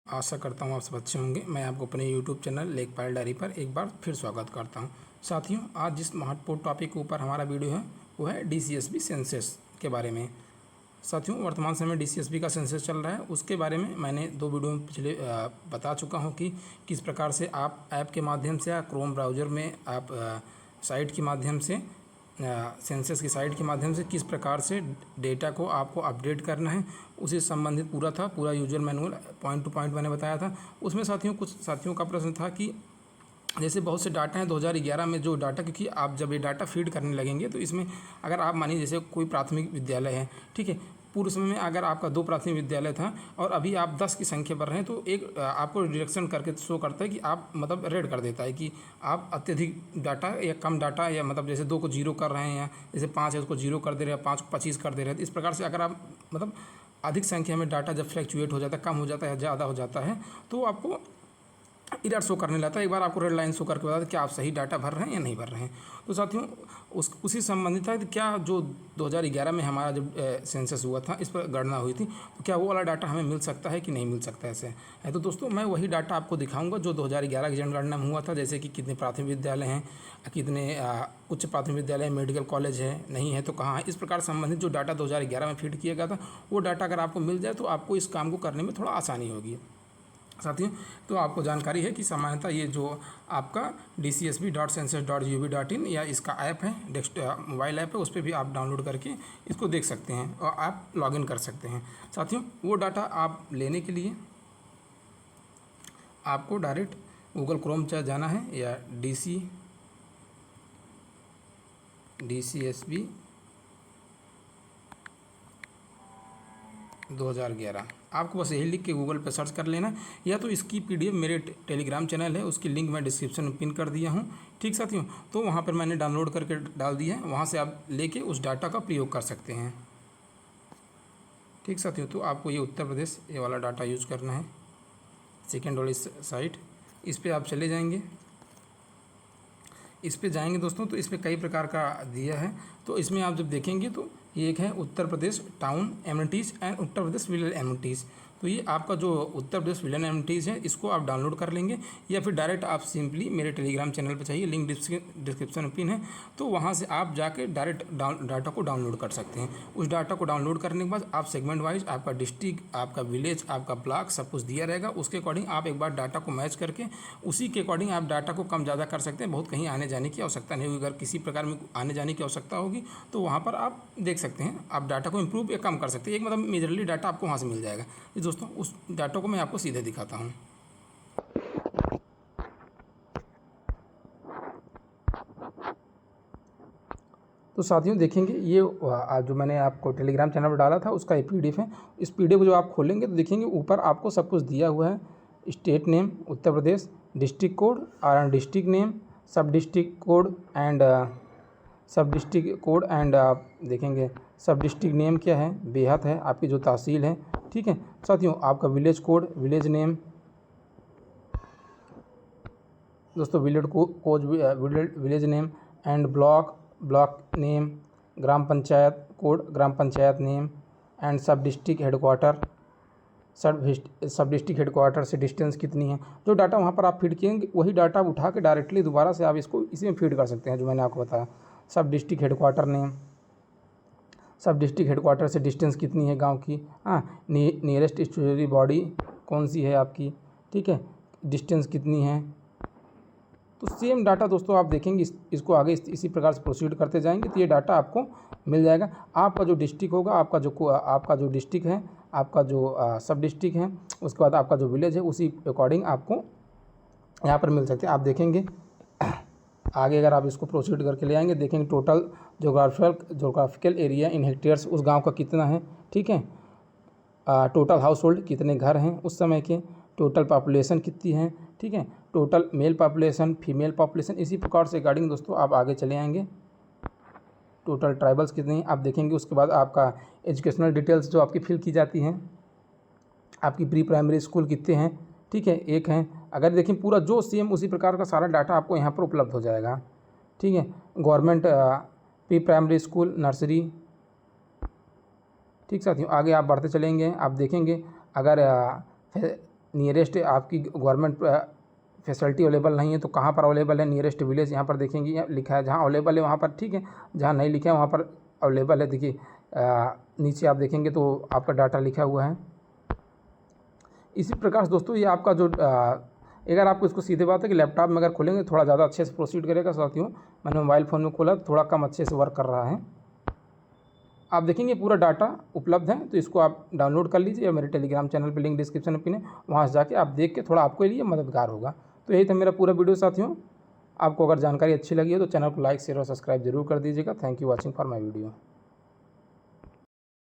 आशा करता हूँ आप सब अच्छे होंगे। मैं आपको अपने यूट्यूब चैनल लेखपाल डायरी पर एक बार फिर स्वागत करता हूँ। साथियों, आज जिस महत्वपूर्ण टॉपिक के ऊपर हमारा वीडियो है वो है डीसीएसबी सेंसस के बारे में। साथियों, वर्तमान समय डीसीएसबी का सेंसस चल रहा है, उसके बारे में मैंने 2 वीडियो में पिछले बता चुका हूँ कि किस प्रकार से आप ऐप के माध्यम से या क्रोम ब्राउज़र में आप साइट के माध्यम से सेंसस की साइट के माध्यम से किस प्रकार से डेटा को आपको अपडेट करना है, उसी संबंधित पूरा user manual point two point मैंने बताया था। उसमें साथियों कुछ साथियों का प्रश्न था कि जैसे बहुत से डाटा हैं 2011 में जो डाटा, क्योंकि आप जब ये डाटा फीड करने लगेंगे तो इसमें अगर आप मानिए जैसे कोई प्राथमिक विद्यालय है, ठीक है, पूर्व समय में अगर आपका 2 प्राथमिक विद्यालय था और अभी आप 10 की संख्या पर हैं तो एक आपको डिडक्शन करके शो करता है कि आप मतलब रेड कर देता है कि आप अत्यधिक डाटा या कम डाटा, या मतलब जैसे 2 को 0 कर रहे हैं या जैसे 5 है उसको 0 कर दे रहे हैं, 5 को 25 कर दे रहे हैं। तो इस प्रकार से अगर आप मतलब अधिक संख्या में डाटा जब फ्लैक्चुएट हो जाता है, कम हो जाता है, ज़्यादा हो जाता है, तो आपको एरर शो करने लगता है। एक बार आपको रेड लाइन शो करके बता दें कि आप सही डाटा भर रहे हैं या नहीं भर रहे हैं। तो साथियों उसी संबंधित है कि क्या जो 2011 में हमारा जब सेंसस हुआ था, इस पर गणना हुई थी, तो क्या वो वाला डाटा हमें मिल सकता है कि नहीं मिल सकता ऐसे है। तो दोस्तों मैं वही डाटा आपको दिखाऊंगा जो 2011 की जनगणना में हुआ था, जैसे कि कितने प्राथमिक विद्यालय हैं, कितने उच्च प्राथमिक विद्यालय, मेडिकल कॉलेज है, नहीं है तो कहाँ है। इस प्रकार संबंधित जो डाटा 2011 में फीड किया गया था, वो डाटा अगर आपको मिल जाए तो आपको इस काम को करने में थोड़ा आसानी होगी। साथियों, तो आपको जानकारी है कि सामान्यतः ये जो आपका dcsb.census.gov.in या इसका ऐप है, मोबाइल ऐप है, उस पर भी आप डाउनलोड करके इसको देख सकते हैं और आप लॉगिन कर सकते हैं। साथियों, वो डाटा आप लेने के लिए आपको डायरेक्ट गूगल क्रोम चाहे जाना है या DCSB 2011 आपको बस यही लिख के गूगल पे सर्च कर लेना, या तो इसकी पीडीएफ मेरे टेलीग्राम चैनल है, उसकी लिंक मैं डिस्क्रिप्शन में पिन कर दिया हूँ। ठीक साथियों, तो वहाँ पर मैंने डाउनलोड करके डाल दिया है, वहाँ से आप लेके उस डाटा का प्रयोग कर सकते हैं। ठीक साथियों, तो आपको ये उत्तर प्रदेश ये वाला डाटा यूज करना है, सेकेंड वाली साइट, इस पर आप चले जाएंगे। इस पे जाएंगे दोस्तों तो इस पर कई प्रकार का दिया है, तो इसमें आप जब देखेंगे तो ये एक है Uttar Pradesh town amenities and Uttar Pradesh village amenities. तो ये आपका जो उत्तर प्रदेश विलेज एमिनिटीज़ है, इसको आप डाउनलोड कर लेंगे, या फिर डायरेक्ट आप सिंपली मेरे टेलीग्राम चैनल पर चाहिए, लिंक डिस्क्रिप्शन में पिन है, तो वहाँ से आप जाके डायरेक्ट डाटा को डाउनलोड कर सकते हैं। उस डाटा को डाउनलोड करने के बाद आप सेगमेंट वाइज आपका डिस्ट्रिक्ट, आपका विलेज, आपका ब्लॉक सब कुछ दिया रहेगा। उसके अकॉर्डिंग आप एक बार डाटा को मैच करके उसी के अकॉर्डिंग आप डाटा को कम ज़्यादा कर सकते हैं। बहुत कहीं आने जाने की आवश्यकता नहीं होगी। अगर किसी प्रकार में आने जाने की आवश्यकता होगी तो वहाँ पर आप देख सकते हैं, आप डाटा को इम्प्रूव या कम कर सकते हैं। एक मतलब मेजरली डाटा आपको वहाँ से मिल जाएगा। ये दोस्तों उस डाटा को मैं आपको सीधे दिखाता हूँ। तो साथियों देखेंगे ये जो मैंने आपको टेलीग्राम चैनल पर डाला था उसका ये पीडीएफ है। इस पीडीएफ को जो आप खोलेंगे तो देखेंगे ऊपर आपको सब कुछ दिया हुआ है। State name Uttar Pradesh, district code और डिस्ट्रिक्ट नेम, सब डिस्ट्रिक्ट कोड एंड आप देखेंगे सब डिस्ट्रिक्ट नेम क्या है, बेहद है, आपकी जो तहसील है। ठीक है साथियों, आपका विलेज कोड, विलेज नेम दोस्तों, village name and block name, gram panchayat code, gram panchayat name and सब डिस्ट्रिक्ट हेडक्वार्टर, सब डिस्ट्रिक्ट हेडक्वार्टर से डिस्टेंस कितनी है। जो डाटा वहाँ पर आप फीड किएंगे वही डाटा आप उठा के डायरेक्टली दोबारा से आप इसको इसी में फीड कर सकते हैं, जो मैंने आपको बताया। सब डिस्ट्रिक्ट हेडक्वार्टर नेम, सब डिस्ट्रिक्ट हेडक्वार्टर से डिस्टेंस कितनी है गांव की, हाँ, नियरेस्ट स्टैट्यूटरी बॉडी कौन सी है आपकी, ठीक है, डिस्टेंस कितनी है। तो सेम डाटा दोस्तों आप देखेंगे इसको आगे इसी प्रकार से प्रोसीड करते जाएंगे तो ये डाटा आपको मिल जाएगा। आपका जो डिस्ट्रिक्ट होगा, आपका जो डिस्ट्रिक्ट है, आपका जो सब डिस्ट्रिक्ट है, उसके बाद आपका जो विलेज है, उसी अकॉर्डिंग आपको यहाँ पर मिल सकते हैं। आप देखेंगे आगे अगर आप इसको प्रोसीड करके ले आएंगे, देखेंगे total geographical area in hectares उस गाँव का कितना है, ठीक है, टोटल हाउस होल्ड कितने घर हैं उस समय के, टोटल पॉपुलेशन कितनी है, ठीक है, total mail population, female population, इसी प्रकार से गार्डिंग दोस्तों आप आगे चले आएंगे। टोटल ट्राइबल्स कितने हैं आप देखेंगे। उसके बाद आपका एजुकेशनल डिटेल्स जो आपकी फिल की जाती हैं, आपकी प्री प्राइमरी स्कूल कितने हैं, ठीक है, एक हैं। अगर देखें पूरा जो सेम उसी प्रकार का सारा डाटा आपको यहाँ पर उपलब्ध हो जाएगा, ठीक है। Government pre primary school, nursery, ठीक साथियों। आगे आप बढ़ते चलेंगे, आप देखेंगे अगर नियरेस्ट आपकी गवर्नमेंट फैसिलिटी अवेलेबल नहीं है तो कहाँ पर अवेलेबल है, नियरेस्ट विलेज यहाँ पर देखेंगे, यहाँ लिखा है जहाँ अवेलेबल है वहाँ पर ठीक है, जहाँ नहीं लिखा है वहाँ पर अवेलेबल है। देखिए नीचे आप देखेंगे तो आपका डाटा लिखा हुआ है। इसी प्रकार से दोस्तों ये आपका जो अगर आपको इसको सीधे बात है कि लैपटॉप में अगर खोलेंगे थोड़ा ज़्यादा अच्छे से प्रोसीड करेगा। साथियों मैंने मोबाइल फ़ोन में खोला थोड़ा कम अच्छे से वर्क कर रहा है। आप देखेंगे पूरा डाटा उपलब्ध है, तो इसको आप डाउनलोड कर लीजिए या मेरे टेलीग्राम चैनल पे लिंक डिस्क्रिप्शन में पिन है, वहाँ से जाके आप देख के थोड़ा आपके लिए मददगार होगा। तो यही था मेरा पूरा वीडियो साथियों। आपको अगर जानकारी अच्छी लगी है तो चैनल को लाइक शेयर और सब्सक्राइब जरूर कर दीजिएगा। Thank you watching for my video.